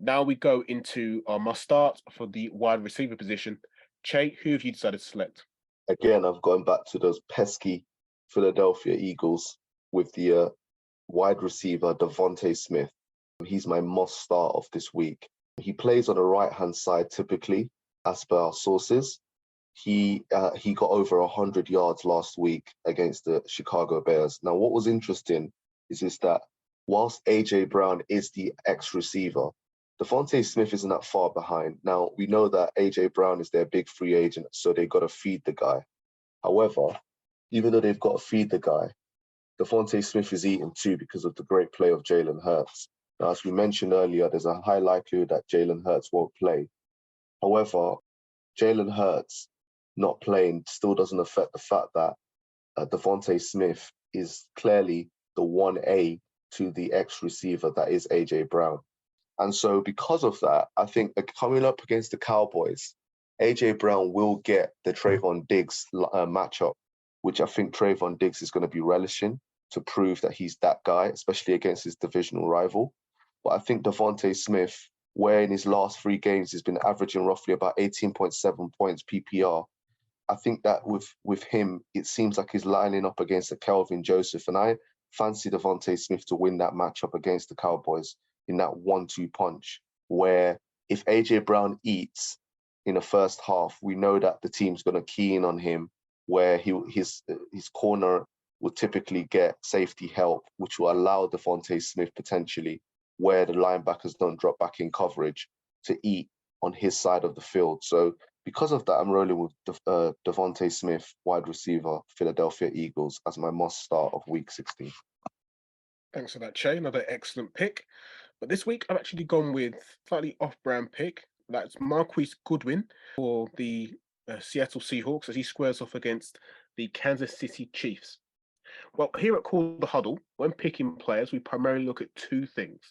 Now we go into our must start for the wide receiver position. Che, who have you decided to select? Again, I've gone back to those pesky Philadelphia Eagles with the wide receiver Devontae Smith. He's my must start of this week. He plays on the right-hand side typically, as per our sources. He got over 100 yards last week against the Chicago Bears. Now, what was interesting is that whilst AJ Brown is the ex-receiver, Devontae Smith isn't that far behind. Now, we know that AJ Brown is their big free agent, so they got to feed the guy. However, even though they've got to feed the guy, Devontae Smith is eating too because of the great play of Jalen Hurts. Now, as we mentioned earlier, there's a high likelihood that Jalen Hurts won't play. However, Jalen Hurts not playing still doesn't affect the fact that Devontae Smith is clearly the 1A to the ex-receiver that is AJ Brown. And so because of that, I think coming up against the Cowboys, AJ Brown will get the Trayvon Diggs matchup, which I think Trayvon Diggs is going to be relishing to prove that he's that guy, especially against his divisional rival. But I think Devontae Smith, where in his last 3 games he's been averaging roughly about 18.7 points PPR, I think that with him, it seems like he's lining up against a Kelvin Joseph, and I fancy Devontae Smith to win that matchup against the Cowboys in that 1-2 punch, where if AJ Brown eats in the first half, we know that the team's going to key in on him, where his corner will typically get safety help, which will allow Devontae Smith potentially, where the linebackers don't drop back in coverage, to eat on his side of the field. So because of that, I'm rolling with Devontae Smith, wide receiver, Philadelphia Eagles, as my must start of week 16. Thanks for that, Che. Another excellent pick. But this week, I've actually gone with slightly off-brand pick. That's Marquise Goodwin for the Seattle Seahawks as he squares off against the Kansas City Chiefs. Well, here at Call the Huddle, when picking players, we primarily look at 2 things: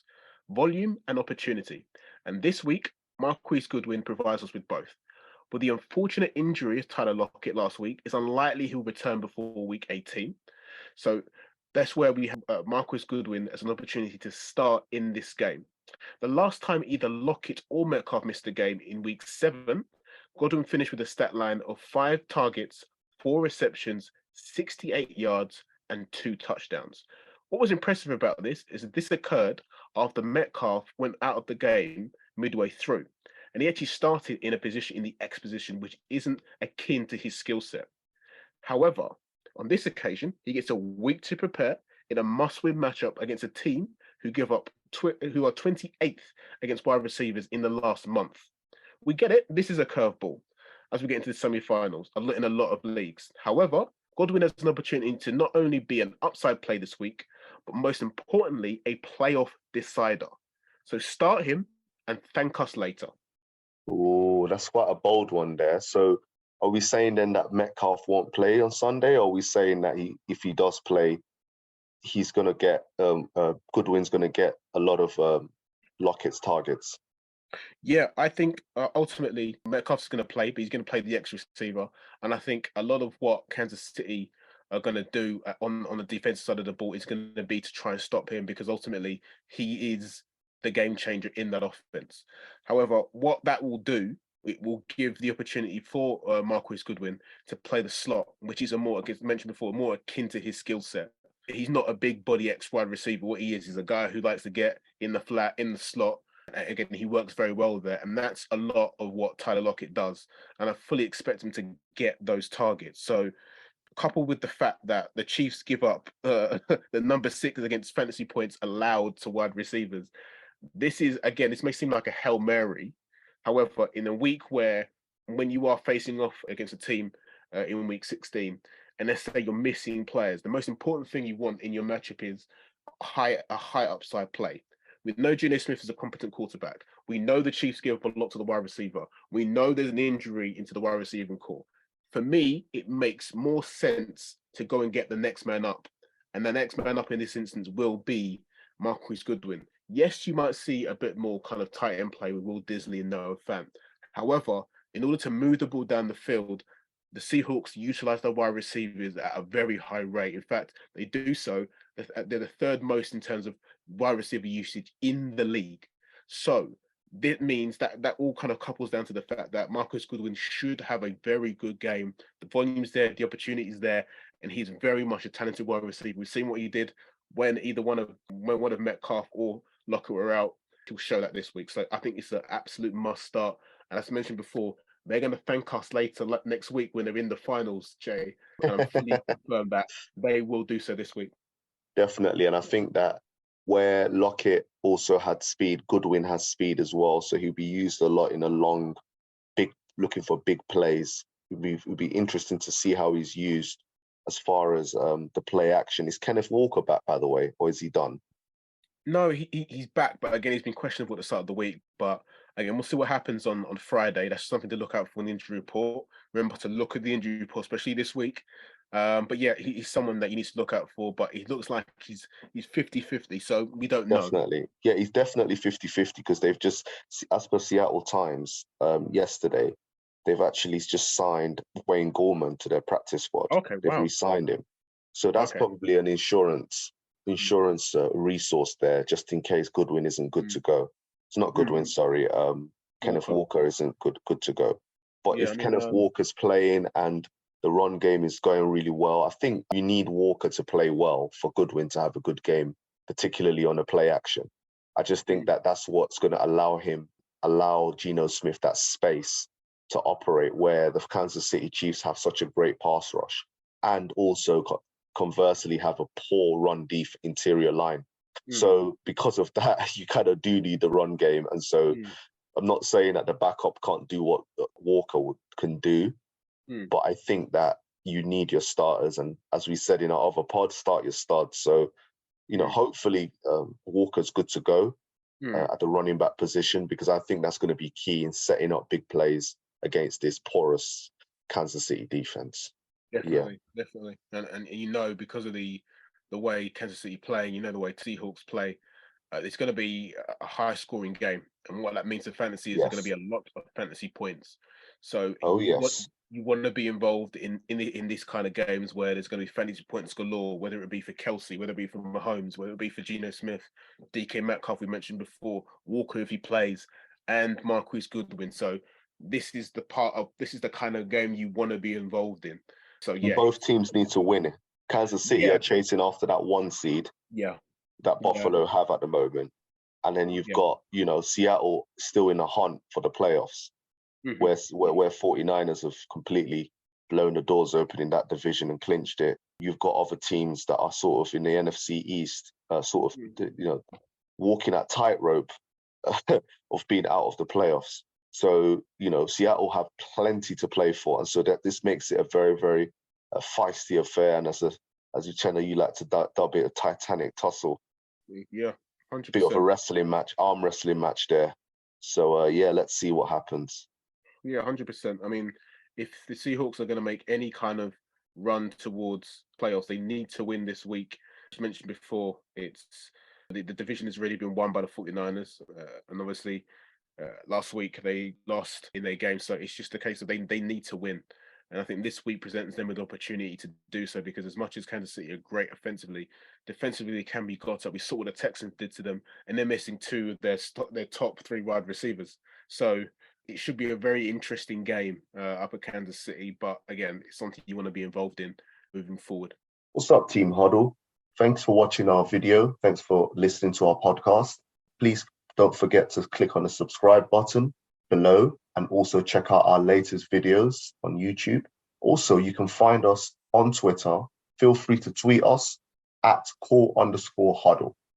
volume and opportunity. And this week, Marquise Goodwin provides us with both. But the unfortunate injury of Tyler Lockett last week is unlikely he'll return before week 18. So that's where we have Marquis Goodwin as an opportunity to start in this game. The last time either Lockett or Metcalf missed a game in week 7, Godwin finished with a stat line of 5 targets, 4 receptions, 68 yards, and 2 touchdowns. What was impressive about this is that this occurred after Metcalf went out of the game midway through. And he actually started in a position in the X position, which isn't akin to his skill set. However, on this occasion, he gets a week to prepare in a must-win matchup against a team who who are 28th against wide receivers in the last month. We get it. This is a curveball as we get into the semi-finals in a lot of leagues. However, Godwin has an opportunity to not only be an upside play this week, but most importantly, a playoff decider. So start him and thank us later. Oh, that's quite a bold one there. So are we saying then that Metcalf won't play on Sunday, or are we saying that if he does play, he's going to get Goodwin's going to get a lot of Lockett's targets? Yeah, I think ultimately Metcalf's going to play, but he's going to play the X receiver. And I think a lot of what Kansas City are going to do on the defensive side of the ball is going to be to try and stop him, because ultimately he is the game changer in that offense. However, what that will do, it will give the opportunity for Marquis Goodwin to play the slot, which is as mentioned before, more akin to his skill set. He's not a big body X wide receiver. What he is a guy who likes to get in the flat, in the slot. Again, he works very well there, and that's a lot of what Tyler Lockett does. And I fully expect him to get those targets. So, coupled with the fact that the Chiefs give up the number 6 against fantasy points allowed to wide receivers, this may seem like a Hail Mary. However, in a week when you are facing off against a team in week 16, and let's say you're missing players, the most important thing you want in your matchup is a high upside play. We know Geno Smith is a competent quarterback. We know the Chiefs give up a lot to the wide receiver. We know there's an injury into the wide receiving core. For me, it makes more sense to go and get the next man up. And the next man up in this instance will be Marquise Goodwin. Yes, you might see a bit more kind of tight end play with Will Disley and Noah Fant. However, in order to move the ball down the field, the Seahawks utilize their wide receivers at a very high rate. In fact, they do so. They're the 3rd most in terms of wide receiver usage in the league. So this means that all kind of couples down to the fact that Marquise Goodwin should have a very good game. The volume's there, the opportunity's there, and he's very much a talented wide receiver. We've seen what he did when one of Metcalf or Lockett were out. He'll show that this week. So I think it's an absolute must start. And as I mentioned before, they're going to thank us later next week when they're in the finals, Jay. And I'm fully confirmed that they will do so this week. Definitely. And I think that where Lockett also had speed, Goodwin has speed as well. So he'll be used a lot in a long, looking for big plays. It'll be interesting to see how he's used as far as the play action. Is Kenneth Walker back, by the way, or is he done? No, he's back, but again, he's been questionable at the start of the week. But again, we'll see what happens on Friday. That's something to look out for in the injury report. Remember to look at the injury report, especially this week. But yeah, he's someone that you need to look out for. But he looks like he's 50-50, so we don't know. Definitely. Yeah, he's definitely 50-50 because they've just, as per Seattle Times yesterday, they've actually just signed Wayne Gorman to their practice squad. Okay, They've wow. re-signed him. So that's probably an insurance resource there, just in case Goodwin isn't good to go. It's not Goodwin, sorry. Kenneth Walker isn't good to go. But if Kenneth Walker's playing and the run game is going really well, I think you need Walker to play well for Goodwin to have a good game, particularly on a play action. I just think that that's what's going to allow Geno Smith that space to operate, where the Kansas City Chiefs have such a great pass rush and also conversely have a poor run deep interior line. So because of that, you kind of do need the run game. And so I'm not saying that the backup can't do what Walker can do, but I think that you need your starters. And as we said in our other pod, start your studs. So, hopefully Walker's good to go at the running back position, because I think that's going to be key in setting up big plays against this porous Kansas City defense. Definitely. And because of the way Kansas City play, the way Seahawks play, it's going to be a high scoring game. And what that means for fantasy is there's going to be a lot of fantasy points. So you want to be involved in this kind of games where there's going to be fantasy points galore, whether it be for Kelsey, whether it be for Mahomes, whether it be for Geno Smith, DK Metcalf, we mentioned before, Walker if he plays, and Marquise Goodwin. So this is the kind of game you want to be involved in. So yeah, both teams need to win. Kansas City are chasing after that 1 seed that Buffalo have at the moment. And then you've got, Seattle still in the hunt for the playoffs, where 49ers have completely blown the doors open in that division and clinched it. You've got other teams that are sort of in the NFC East, walking that tightrope of being out of the playoffs. So, Seattle have plenty to play for. And so that this makes it a very, very feisty affair. And as you channel, you like to dub it a Titanic tussle. Yeah, 100%. Bit of a wrestling match, arm wrestling match there. So, let's see what happens. Yeah, 100%. I mean, if the Seahawks are going to make any kind of run towards playoffs, they need to win this week. As mentioned before, it's the division has really been won by the 49ers. And obviously, last week they lost in their game. So it's just a case of they need to win. And I think this week presents them with the opportunity to do so, because as much as Kansas City are great offensively, defensively they can be got up. We saw what the Texans did to them, and they're missing 2 of their top 3 wide receivers. So it should be a very interesting game up at Kansas City. But again, it's something you want to be involved in moving forward. What's up, Team Huddle? Thanks for watching our video. Thanks for listening to our podcast. Please don't forget to click on the subscribe button below and also check out our latest videos on YouTube. Also, you can find us on Twitter. Feel free to tweet us at @call_huddle.